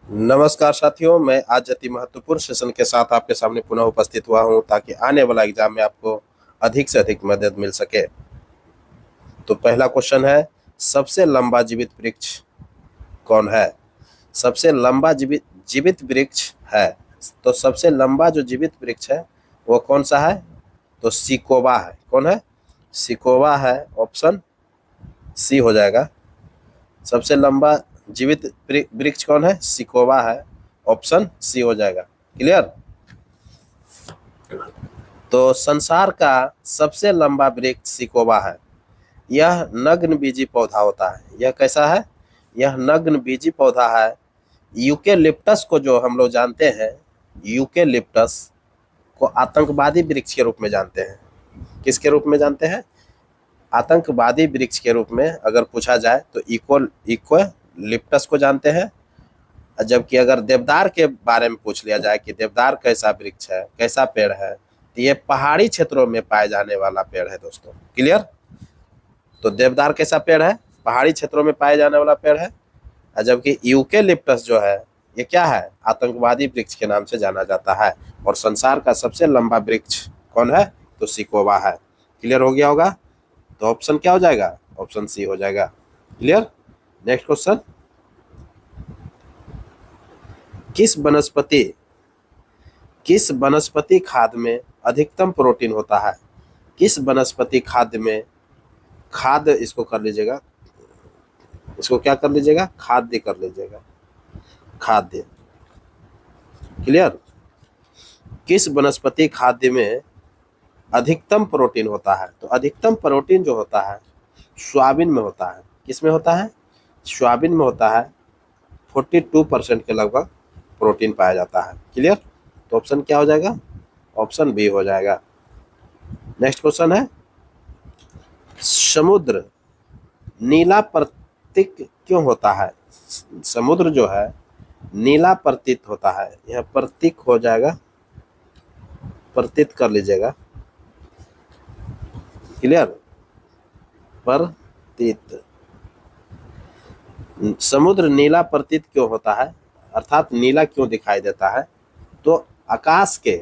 नमस्कार साथियों, मैं आज अति महत्वपूर्ण सेशन के साथ आपके सामने पुनः उपस्थित हुआ हूं ताकि आने वाला एग्जाम में आपको अधिक से अधिक मदद मिल सके। तो पहला क्वेश्चन है, सबसे लंबा जीवित वृक्ष कौन है? सबसे लंबा जीवित जीवित वृक्ष है। तो सबसे लंबा जो जीवित वृक्ष है वो कौन सा है? तो सिकोवा है। कौन है? सिकोवा है। ऑप्शन सी हो जाएगा। सबसे लंबा जीवित वृक्ष कौन है? सिकोवा है। ऑप्शन सी हो जाएगा। क्लियर? तो संसार का सबसे लंबा वृक्ष सिकोवा है। यह नग्न बीजी पौधा होता है। यह कैसा है? यह नग्न बीजी पौधा है। यूकेलिप्टस को जो हम लोग जानते हैं, यूकेलिप्टस को आतंकवादी वृक्ष के रूप में जानते हैं। किसके रूप में जानते हैं? आतंकवादी वृक्ष के रूप में अगर पूछा जाए तो यूकेलिप्टस को जानते हैं। जबकि अगर देवदार के बारे में पूछ लिया जाए कि देवदार कैसा वृक्ष है, कैसा पेड़ है, तो ये पहाड़ी क्षेत्रों में पाए जाने वाला पेड़ है दोस्तों। क्लियर? तो देवदार कैसा पेड़ है? पहाड़ी क्षेत्रों में पाए जाने वाला पेड़ है। जबकि यूकेलिप्टस जो है ये क्या है? आतंकवादी वृक्ष के नाम से जाना जाता है। और संसार का सबसे लंबा वृक्ष कौन है? तो सिकोवा है। क्लियर हो गया होगा? तो ऑप्शन क्या हो जाएगा? ऑप्शन सी हो जाएगा। क्लियर? नेक्स्ट क्वेश्चन, किस वनस्पति खाद्य में अधिकतम प्रोटीन होता है? किस वनस्पति खाद्य में खाद्य इसको कर लीजिएगा, इसको क्या कर लीजिएगा? खाद्य कर लीजिएगा। खाद्य। क्लियर? किस वनस्पति खाद्य में अधिकतम प्रोटीन होता है? तो अधिकतम प्रोटीन जो होता है सोयाबीन में होता है। किस में होता है? सोयाबीन में होता है। 42% के लगभग प्रोटीन पाया जाता है। क्लियर? तो ऑप्शन क्या हो जाएगा? ऑप्शन बी हो जाएगा। नेक्स्ट क्वेश्चन है, समुद्र नीला प्रतीक क्यों होता है? समुद्र जो है नीला प्रतीत होता है। यह प्रतीक हो जाएगा, प्रतीत कर लीजिएगा। क्लियर? प्रतीत। समुद्र नीला प्रतीत क्यों होता है, अर्थात नीला क्यों दिखाई देता है? तो आकाश के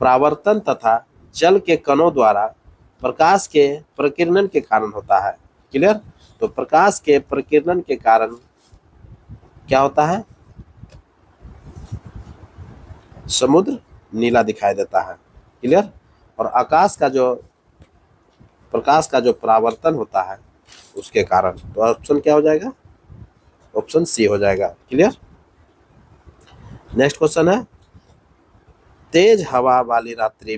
परावर्तन तथा जल के कणों द्वारा प्रकाश के प्रकीर्णन के कारण होता है। क्लियर? तो प्रकाश के प्रकीर्णन के कारण क्या होता है? समुद्र नीला दिखाई देता है। क्लियर? और आकाश का जो प्रकाश का जो परावर्तन होता है उसके कारण। तो ऑप्शन क्या हो जाएगा? ऑप्शन सी हो जाएगा। क्लियर? नेक्स्ट क्वेश्चन है, तेज हवा वाली रात्रि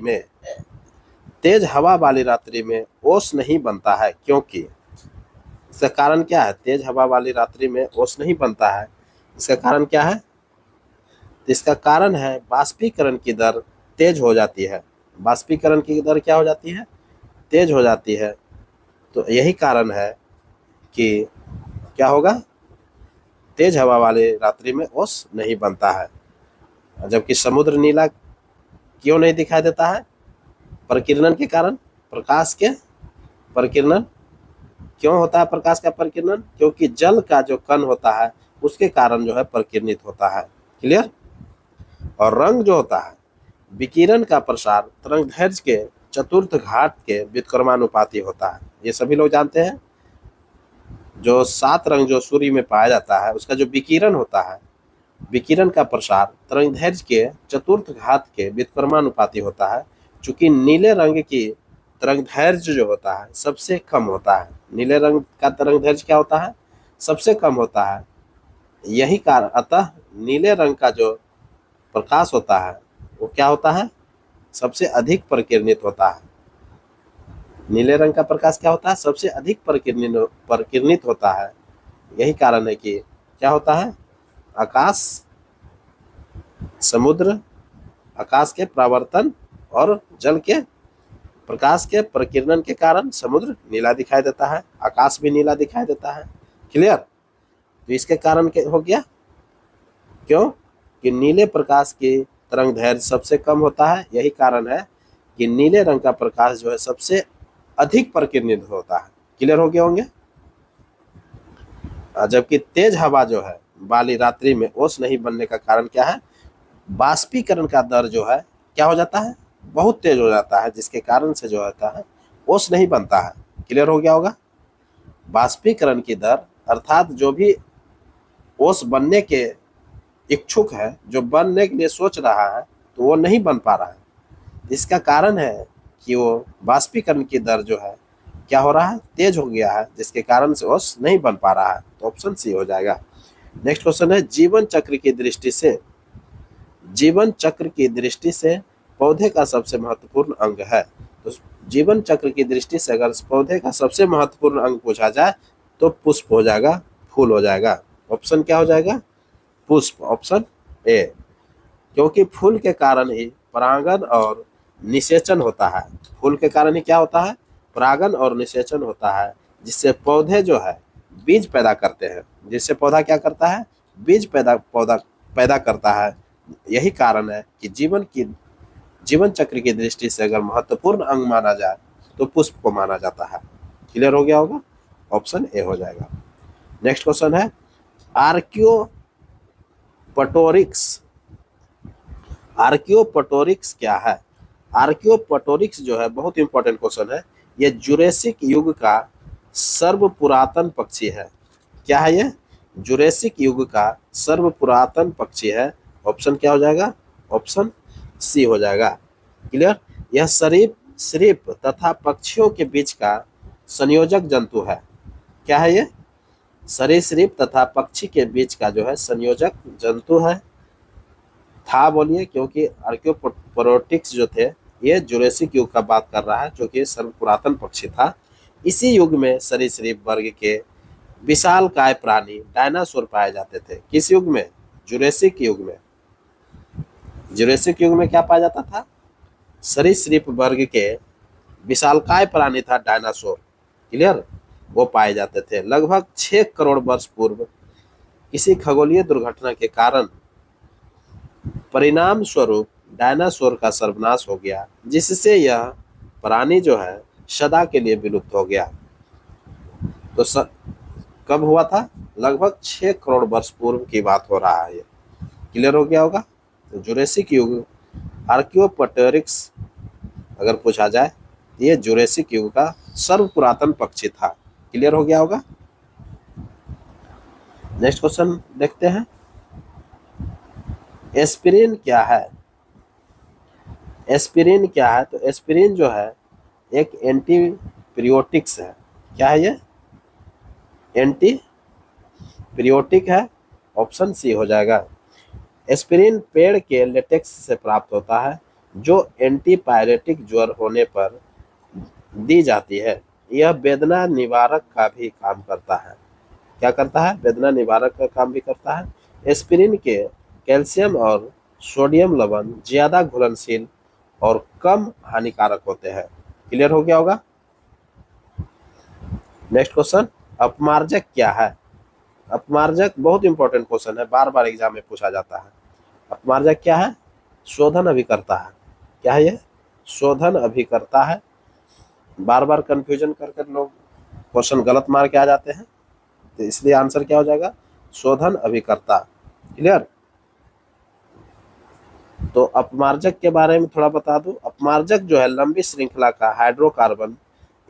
में ओस नहीं बनता है क्योंकि? इसका कारण क्या है? तेज हवा वाली रात्रि में ओस नहीं बनता है, इसका कारण क्या है? इसका कारण है बाष्पीकरण की दर तेज हो जाती है। बाष्पीकरण की दर क्या हो जाती है? तेज हो जाती है। तो यही कारण है कि क्या होगा? तेज हवा वाली रात्रि में ओस नहीं बनता है। जबकि समुद्र नीला क्यों नहीं दिखाई देता है? प्रकीर्णन के कारण। प्रकाश के प्रकीर्णन क्यों होता है? प्रकाश का प्रकीर्णन क्योंकि जल का जो कण होता है उसके कारण जो है प्रकीर्णित होता है। क्लियर? और रंग जो होता है, विकिरण का प्रसार तरंगदैर्घ्य के चतुर्थ घात के व्युत्क्रमानुपाती होता है। ये सभी लोग जानते हैं। जो 7 रंग जो सूर्य में पाया जाता है उसका जो विकिरण होता है, विकिरण का प्रसार तरंगदैर्घ्य के चतुर्थ घात के व्युत्क्रमानुपाती होता है। चूंकि नीले रंग की तरंगदैर्घ्य जो होता है सबसे कम होता है। नीले रंग का तरंगदैर्घ्य क्या होता है? सबसे कम होता है। यही कारण, अतः नीले रंग का जो प्रकाश होता है वो क्या होता है? सबसे अधिक प्रकीर्णित होता है। नीले रंग का प्रकाश क्या होता है? सबसे अधिक प्रकीर्णित होता है। यही कारण है कि क्या होता है? आकाश, समुद्र, आकाश के परावर्तन और जल के प्रकाश के प्रकीर्णन के कारण समुद्र नीला दिखाई देता है, आकाश भी नीला दिखाई देता है। क्लियर? तो इसके कारण हो गया क्यों कि नीले प्रकाश की तरंगदैर्घ्य सबसे कम होता है। यही कारण है कि नीले रंग का प्रकाश जो है सबसे अधिक प्रकीर्णित होता है। क्लियर हो गया होंगे? जबकि तेज हवा जो है वाली रात्रि में ओस नहीं बनने का कारण क्या है? बाष्पीकरण का दर जो है क्या हो जाता है? बहुत तेज हो जाता है, जिसके कारण से जो होता है ओस नहीं बनता है। क्लियर हो गया होगा? बाष्पीकरण की दर अर्थात जो भी ओस बनने के इच्छुक है, जो बनने के लिए सोच रहा है, तो वो नहीं बन पा रहा है। इसका कारण है कि वो बाष्पीकरण की दर जो है क्या हो रहा है? तेज हो गया है, जिसके कारण से ओस नहीं बन पा रहा है। तो ऑप्शन सी हो जाएगा। नेक्स्ट क्वेश्चन है, जीवन चक्र की दृष्टि से, जीवन चक्र की दृष्टि से पौधे का सबसे महत्वपूर्ण अंग है। तो जीवन चक्र की दृष्टि से अगर पौधे का सबसे महत्वपूर्ण अंग पूछा जाए तो पुष्प हो जाएगा, फूल हो जाएगा। ऑप्शन क्या हो जाएगा? पुष्प, ऑप्शन ए। क्योंकि फूल के कारण ही परागन और निषेचन होता है। फूल के कारण ही क्या होता है? परागन और निषेचन होता है, जिससे पौधे जो है बीज पैदा करते हैं। जिससे पौधा क्या करता है? बीज पौधा पैदा करता है। यही कारण है कि जीवन चक्र की दृष्टि से अगर महत्वपूर्ण अंग माना जाए तो पुष्प को माना जाता है। क्लियर हो गया होगा? ऑप्शन ए हो जाएगा। नेक्स्ट क्वेश्चन है, आर्कियोपटोरिक्स। आर्कियोपटोरिक्स क्या है? आर्कियोपटोरिक्स जो है बहुत इंपॉर्टेंट क्वेश्चन है। ये जुरेसिक युग का सर्व पुरातन पक्षी है। क्या है ये? जुरेसिक युग का सर्व पुरातन पक्षी है। ऑप्शन क्या हो जाएगा? ऑप्शन सी हो जाएगा। क्लियर? यह सरीप तथा पक्षियों के बीच का संयोजक जंतु है। क्या है ये? सरीसृप तथा पक्षी के बीच का जो है संयोजक जंतु है। था बोलिए, क्योंकि आर्कियोपोटेरिक्स जो थे ये जुरेसिक युग का बात कर रहा है, जो कि सर्व पुरातन पक्षी था। इसी युग में सरीसृप वर्ग के विशालकाय प्राणी डायनासोर पाए जाते थे। किस युग में? जुरेसिक युग में। जुरेसिक युग में क्या पाया जाता था? सरीसृप वर्ग के विशालकाय प्राणी था डायनासोर। क्लियर? वो पाए जाते थे। लगभग 6 करोड़ वर्ष पूर्व किसी खगोलीय दुर्घटना के कारण परिणाम स्वरूप डायनासोर का सर्वनाश हो गया, जिससे यह प्राणी जो है सदा के लिए विलुप्त हो गया। तो कब हुआ था? लगभग 6 करोड़ वर्ष पूर्व की बात हो रहा है। क्लियर हो गया होगा? तो जुरेसिक युग, आर्कियोपटेरिक्स अगर पूछा जाए, ये जुरेसिक युग का सर्व पुरातन पक्षी था। क्लियर हो गया होगा? नेक्स्ट क्वेश्चन देखते हैं, एस्पिरिन क्या है? एस्पिरिन क्या है? तो एस्पिरिन जो है एक एंटीपीरियोटिक्स है। क्या है ये? एंटीपीरियोटिक है। ऑप्शन सी हो जाएगा। एस्पिरिन पेड़ के लेटेक्स से प्राप्त होता है, जो एंटीपायरेटिक ज्वर होने पर दी जाती है। यह वेदना निवारक का भी काम करता है। क्या करता है? वेदना निवारक का काम भी करता है। एस्पिरिन के कैल्शियम और सोडियम लवण ज्यादा घुलनशील और कम हानिकारक होते हैं। क्लियर हो गया होगा? नेक्स्ट क्वेश्चन, अपमार्जक क्या है? अपमार्जक बहुत इंपॉर्टेंट क्वेश्चन है, बार बार एग्जाम में पूछा जाता है। अपमार्जक क्या है? शोधन अभिकर्ता है। क्या है ये? शोधन अभिकर्ता है। बार बार कंफ्यूजन कर कर लोग क्वेश्चन गलत मार के आ जाते हैं, तो इसलिए आंसर क्या हो जाएगा? शोधन अभिकर्ता। क्लियर? तो अपमार्जक के बारे में थोड़ा बता दूं। अपमार्जक जो है लंबी श्रृंखला का हाइड्रोकार्बन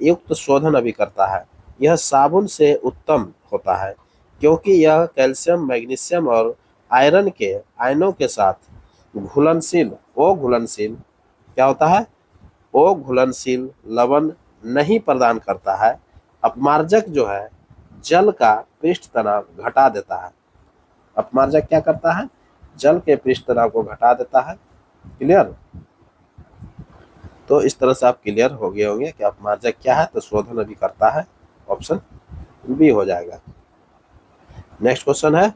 युक्त शोधन अभिकर्ता है। यह साबुन से उत्तम होता है, क्योंकि यह कैल्शियम, मैग्नीशियम और आयरन के आयनों के साथ घुलनशील क्या होता है? ओ घुलनशील लवण नहीं प्रदान करता है। अपमार्जक जो है जल का पृष्ठ तनाव घटा देता है। अपमार्जक क्या करता है? जल के पृष्ठ तनाव को घटा देता है। क्लियर? तो इस तरह से आप क्लियर हो गए होंगे कि अपमार्जक क्या है। तो शोधन अभिकर्ता है। ऑप्शन बी हो जाएगा। नेक्स्ट क्वेश्चन है,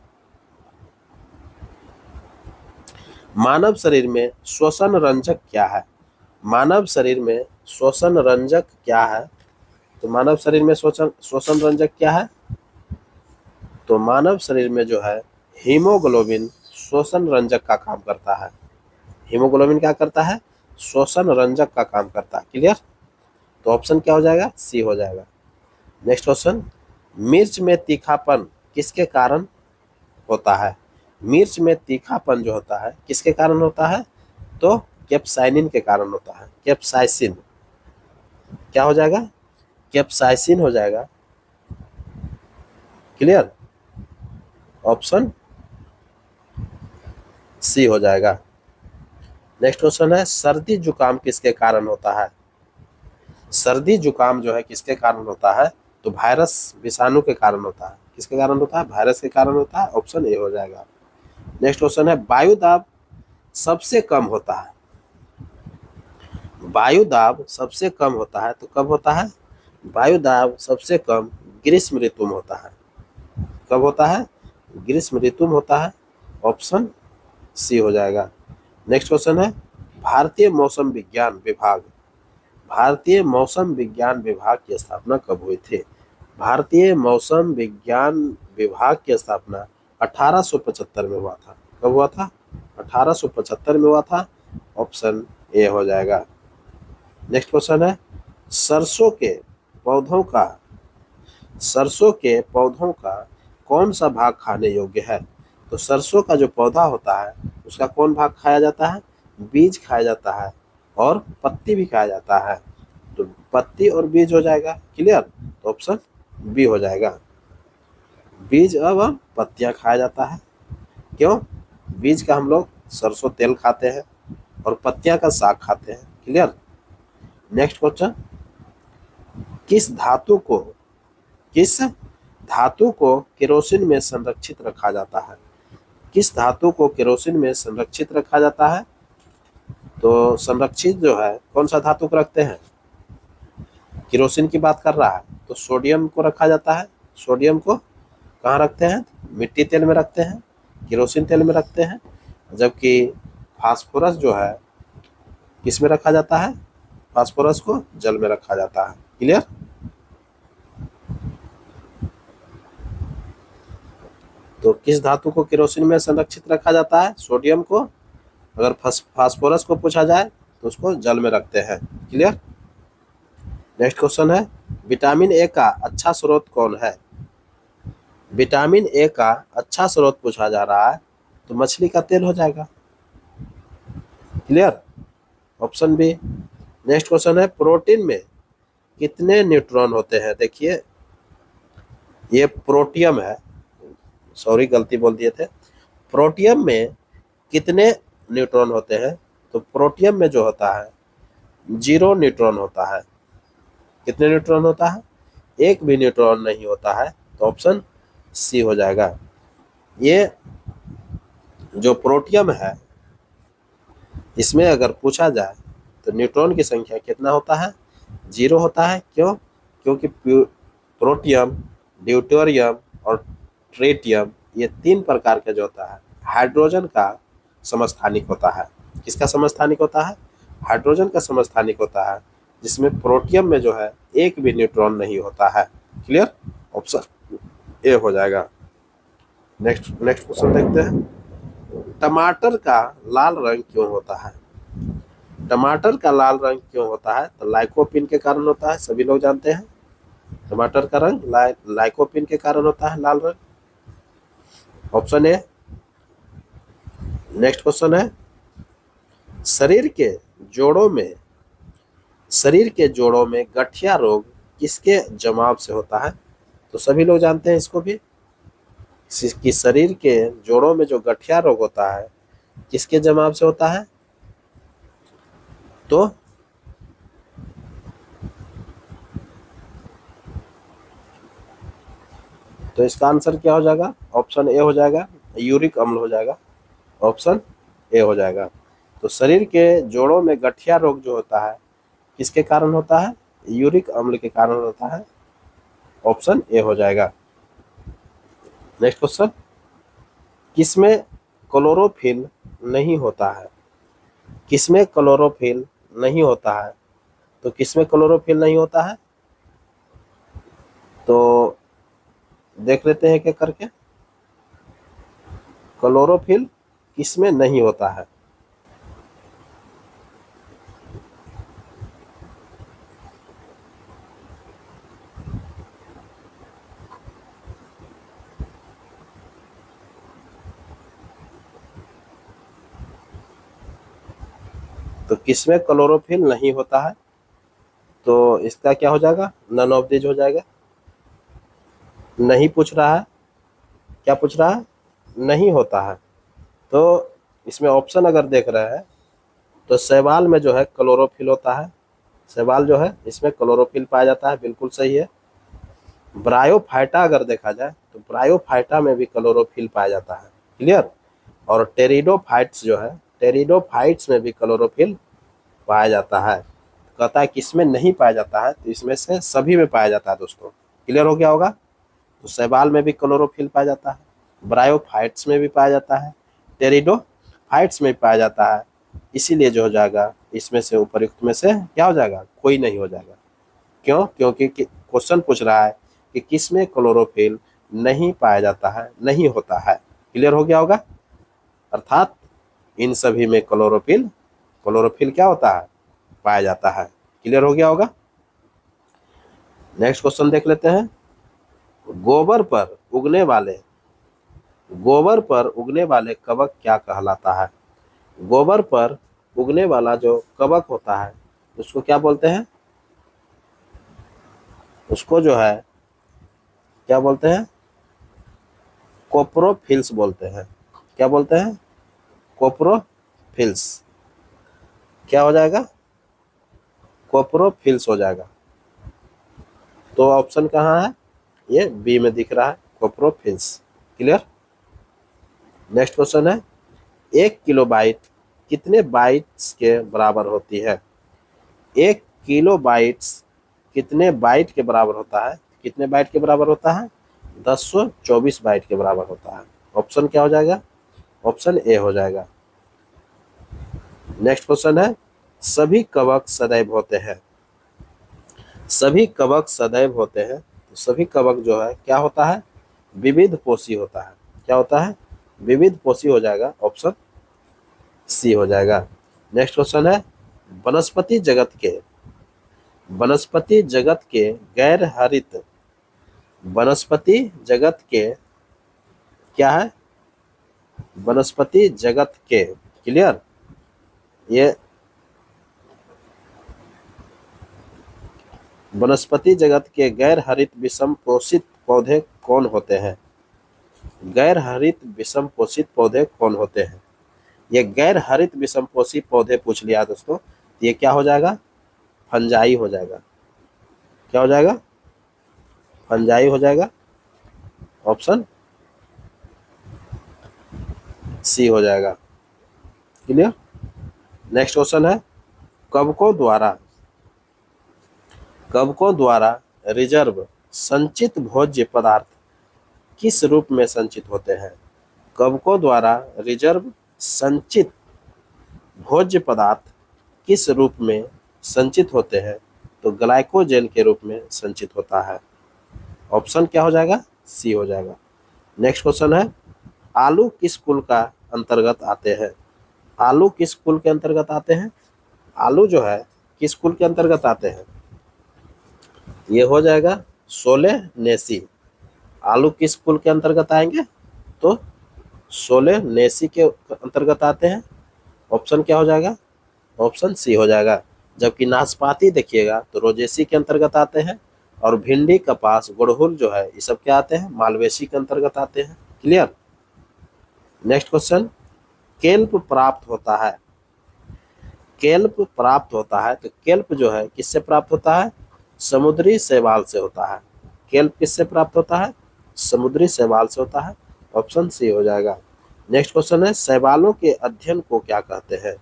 मानव शरीर में श्वसन रंजक क्या है? मानव शरीर में श्वसन रंजक क्या है? तो मानव शरीर में श्वसन रंजक क्या है? तो मानव शरीर में जो है हीमोग्लोबिन श्वसन रंजक का काम करता है। हीमोग्लोबिन क्या करता है? श्वसन रंजक का काम करता है। क्लियर? तो ऑप्शन क्या हो जाएगा? सी हो जाएगा। नेक्स्ट क्वेश्चन, मिर्च में तीखापन किसके कारण होता है। मिर्च में तीखापन जो होता है किसके कारण होता है? तो कैप्साइसिन के कारण होता है। कैप्साइसिन क्या हो जाएगा? कैप्साइसिन हो जाएगा। क्लियर? ऑप्शन सी हो जाएगा। नेक्स्ट क्वेश्चन है, सर्दी जुकाम किसके कारण होता है? सर्दी जुकाम जो है किसके कारण होता है? तो वायरस विषाणु के कारण होता है। किसके कारण होता है? वायरस के कारण होता है। ऑप्शन ए हो जाएगा। नेक्स्ट क्वेश्चन है, वायु दाब सबसे कम होता है। वायु दाब सबसे कम होता है तो कब होता है? वायु दाब सबसे कम ग्रीष्म ऋतु में होता है। कब होता है? ग्रीष्म ऋतु में होता है। ऑप्शन सी हो जाएगा। नेक्स्ट क्वेश्चन है, भारतीय मौसम विज्ञान विभाग, भारतीय मौसम विज्ञान विभाग की स्थापना कब हुई थी? भारतीय मौसम विज्ञान विभाग की स्थापना 1875 में हुआ था। कब हुआ था? 1875 में हुआ था। ऑप्शन ए हो जाएगा। नेक्स्ट क्वेश्चन है, सरसों के पौधों का, सरसों के पौधों का कौन सा भाग खाने योग्य है? तो सरसों का जो पौधा होता है उसका कौन भाग खाया जाता है? बीज खाया जाता है और पत्ती भी खाया जाता है। तो पत्ती और बीज हो जाएगा। क्लियर? तो ऑप्शन बी हो जाएगा। बीज एवं पत्तियां खाया जाता है। क्यों? बीज का हम लोग सरसों तेल खाते हैं और पत्तियां का साग खाते हैं। क्लियर? नेक्स्ट क्वेश्चन, किस धातु को, किस धातु को केरोसिन में संरक्षित रखा जाता है? किस धातु को केरोसिन में संरक्षित रखा जाता है? तो संरक्षित जो है कौन सा धातु को रखते हैं? केरोसिन की बात कर रहा है तो सोडियम को रखा जाता है। सोडियम को कहाँ रखते हैं? मिट्टी तेल में रखते हैं, केरोसिन तेल में रखते हैं। जबकि फास्फोरस जो है किस में रखा जाता है? फास्फोरस को जल में रखा जाता है। क्लियर? तो किस धातु को केरोसिन में संरक्षित रखा जाता है? सोडियम को। अगर फास्फोरस को पूछा जाए तो उसको जल में रखते हैं। क्लियर? नेक्स्ट क्वेश्चन है, विटामिन ए का अच्छा स्रोत कौन है? विटामिन ए का अच्छा स्रोत पूछा जा रहा है तो मछली का तेल हो जाएगा। Clear? Option B. Next question है, प्रोटीन में कितने न्यूट्रॉन होते हैं? देखिए ये प्रोटियम है, सॉरी गलती बोल दिए थे। प्रोटियम में कितने न्यूट्रॉन होते हैं? तो प्रोटियम में जो होता है 0 न्यूट्रॉन होता है। कितने न्यूट्रॉन होता है? एक भी न्यूट्रॉन नहीं होता है। तो ऑप्शन सी हो जाएगा। ये जो प्रोटियम है इसमें अगर पूछा जाए तो न्यूट्रॉन की संख्या कितना होता है? 0 होता है। क्यों? क्योंकि प्रोटियम, ड्यूटेरियम और ट्रिटियम ये 3 प्रकार के जो होता है हाइड्रोजन का समस्थानिक होता है। किसका समस्थानिक होता है? हाइड्रोजन का समस्थानिक होता है, जिसमें प्रोटियम में जो है एक भी न्यूट्रॉन नहीं होता है। क्लियर? ऑप्शन ए हो जाएगा। नेक्स्ट क्वेश्चन देखते हैं, टमाटर का लाल रंग क्यों होता है? टमाटर का लाल रंग क्यों होता है? तो लाइकोपिन के कारण होता है। सभी लोग जानते हैं टमाटर का रंग लाइकोपिन के कारण होता है लाल रंग। Option A. नेक्स्ट क्वेश्चन है, शरीर के जोड़ों में, शरीर के जोड़ों में गठिया रोग किसके जमाव से होता है? तो सभी लोग जानते हैं इसको भी कि शरीर के जोड़ों में जो गठिया रोग होता है किसके जमाव से होता है? तो इसका आंसर क्या हो जाएगा? ऑप्शन ए हो जाएगा, यूरिक अम्ल हो जाएगा। ऑप्शन ए हो जाएगा। तो शरीर के जोड़ों में गठिया रोग जो होता है किसके कारण होता है? यूरिक अम्ल के कारण होता है। ऑप्शन ए हो जाएगा। नेक्स्ट क्वेश्चन, किसमें क्लोरोफिल नहीं होता है? किसमें क्लोरोफिल नहीं होता है? तो किसमें क्लोरोफिल नहीं होता है? तो देख लेते हैं क्या करके। क्लोरोफिल किसमें नहीं होता है? तो किसमें क्लोरोफिल नहीं होता है? तो इसका क्या हो जाएगा? नन ऑफ दीज हो जाएगा। नहीं पूछ रहा है, क्या पूछ रहा है? नहीं होता है। तो इसमें ऑप्शन अगर देख रहे हैं तो शैवाल में जो है क्लोरोफिल होता है। शैवाल जो है इसमें क्लोरोफिल पाया जाता है, बिल्कुल सही है। ब्रायोफाइटा अगर देखा जाए तो ब्रायोफाइटा में भी क्लोरोफिल पाया जाता है। क्लियर? और टेरिडोफाइट्स जो है, टेरिडोफाइट्स में भी क्लोरोफिल पाया जाता है। कहता है किसमें नहीं पाया जाता है, तो इसमें से सभी में पाया जाता है दोस्तों। क्लियर हो गया होगा? तो शैवाल में भी क्लोरोफिल पाया जाता है, ब्रायोफाइट्स में भी पाया जाता है, टेरिडोफाइट्स में भी पाया जाता है। इसीलिए जो हो जाएगा इसमें से उपर्युक्त में से क्या हो जाएगा? कोई नहीं हो जाएगा। क्यों? क्योंकि क्वेश्चन पूछ रहा है कि किसमें क्लोरोफिल नहीं पाया जाता है, नहीं होता है। क्लियर हो गया होगा? अर्थात इन सभी में क्लोरोफिल क्लोरोफिल क्या होता है? पाया जाता है। क्लियर हो गया होगा? नेक्स्ट क्वेश्चन देख लेते हैं। गोबर पर उगने वाले गोबर पर उगने वाले कवक क्या कहलाता है? गोबर पर उगने वाला जो कवक होता है उसको क्या बोलते हैं? उसको जो है क्या बोलते हैं? कोप्रोफिल्स बोलते हैं। क्या बोलते हैं? कोप्रोफिल्स। क्या हो जाएगा? कोप्रोफिल्स हो जाएगा। तो ऑप्शन कहाँ है? ये बी में दिख रहा है, कोप्रोफिल्स। क्लियर? नेक्स्ट क्वेश्चन है, 1 किलोबाइट कितने बाइट्स के बराबर होती है? 1 किलोबाइट्स कितने बाइट के बराबर होता है? कितने बाइट के बराबर होता है? 1024 बाइट के बराबर होता है। ऑप्शन क्या हो जाएगा? ऑप्शन ए हो जाएगा। नेक्स्ट क्वेश्चन है, सभी कवक सदैव होते हैं। सभी कवक सदैव होते हैं, तो सभी कवक जो है क्या होता है? विविध पोषी होता है। क्या होता है? विविध पोषी हो जाएगा। ऑप्शन सी हो जाएगा। नेक्स्ट क्वेश्चन है, वनस्पति जगत के वनस्पति जगत के गैर हरित वनस्पति जगत के क्या है? वनस्पति जगत के। क्लियर? ये वनस्पति जगत के गैर हरित विषम पोषित पौधे कौन होते हैं? गैर हरित विषम पोषित पौधे कौन होते हैं? ये गैर हरित विषम पोषित पौधे पूछ लिया दोस्तों, ये क्या हो जाएगा? फंजाई हो जाएगा। क्या हो जाएगा? फंजाई हो जाएगा। ऑप्शन सी हो जाएगा। क्लियर? नेक्स्ट क्वेश्चन है, कवकों द्वारा रिजर्व संचित भोज्य पदार्थ किस रूप में संचित होते हैं? कवकों द्वारा रिजर्व संचित भोज्य पदार्थ किस रूप में संचित होते हैं? तो ग्लाइकोजन के रूप में संचित होता है। ऑप्शन क्या हो जाएगा? सी हो जाएगा। नेक्स्ट क्वेश्चन है, आलू किस कुल का अंतर्गत आते हैं? आलू किस कुल के अंतर्गत आते हैं? आलू जो है किस कुल के अंतर्गत आते हैं? ये हो जाएगा सोलेनेसी। आलू किस कुल के अंतर्गत आएंगे? तो सोलेनेसी के अंतर्गत आते हैं। ऑप्शन क्या हो जाएगा? ऑप्शन सी हो जाएगा। जबकि नाशपाती देखिएगा तो रोजेसी के अंतर्गत आते हैं, और भिंडी, कपास, गुड़हल जो है ये सब क्या आते हैं? मालवेसी के अंतर्गत आते हैं। क्लियर? नेक्स्ट क्वेश्चन, केल्प प्राप्त होता है। केल्प प्राप्त होता है, तो केल्प जो है किससे प्राप्त होता है? समुद्री शैवाल से होता है। केल्प किससे प्राप्त होता है? समुद्री शैवाल से होता है। ऑप्शन सी हो जाएगा। नेक्स्ट क्वेश्चन है, शैवालों के अध्ययन को क्या कहते हैं?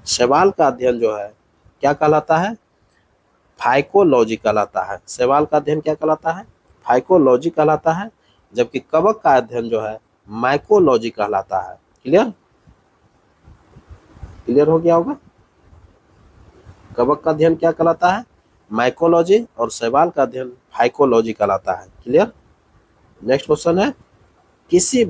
शैवाल का अध्ययन जो है क्या कहलाता है? फाइकोलॉजी कहलाता है। शैवाल का अध्ययन क्या कहलाता है? फाइकोलॉजी कहलाता है। जबकि कवक का अध्ययन जो है माइकोलॉजी कहलाता है। क्लियर? क्लियर हो गया होगा? कवक का अध्ययन क्या कहलाता है? माइकोलॉजी, और शैवाल का अध्ययन फाइकोलॉजी कहलाता है। क्लियर? नेक्स्ट क्वेश्चन है, किसी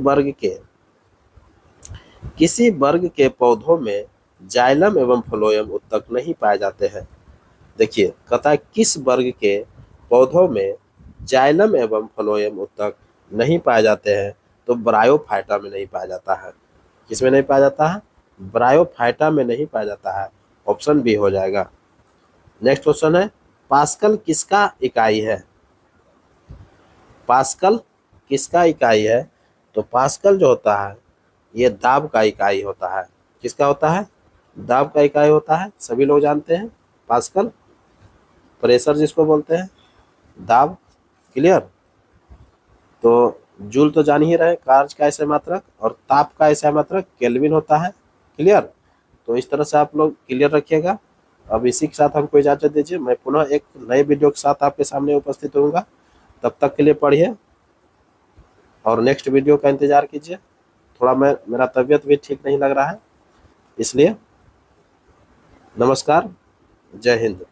वर्ग के पौधों में जाइलम एवं फ्लोएम उत्तक नहीं पाए जाते हैं। देखिए, कहता है किस वर्ग के पौधों में जाइलम एवं फ्लोएम उत्तक नहीं पाए जाते हैं? तो ब्रायोफाइटा में नहीं पाया जाता है। किसमें नहीं पाया जाता है? ब्रायोफाइटा में नहीं पाया जाता है। ऑप्शन बी हो जाएगा। नेक्स्ट क्वेश्चन है, पास्कल किसका इकाई है? पास्कल किसका इकाई है? तो पास्कल जो होता है ये दाब का इकाई होता है। किसका होता है? दाब का इकाई होता है। सभी लोग जानते हैं पास्कल, प्रेशर जिसको बोलते हैं, दाब। क्लियर? तो जूल तो जान ही रहे, कार्य का ऐसे मात्रक, और ताप का ऐसा मात्रक केल्विन होता है। क्लियर? तो इस तरह से आप लोग क्लियर रखिएगा। अब इसी के साथ हमको इजाजत दीजिए, मैं पुनः एक नए वीडियो के साथ आपके सामने उपस्थित होऊंगा। तब तक के लिए पढ़िए और नेक्स्ट वीडियो का इंतजार कीजिए। थोड़ा मेरा तबीयत भी ठीक नहीं लग रहा है, इसलिए नमस्कार, जय हिंद।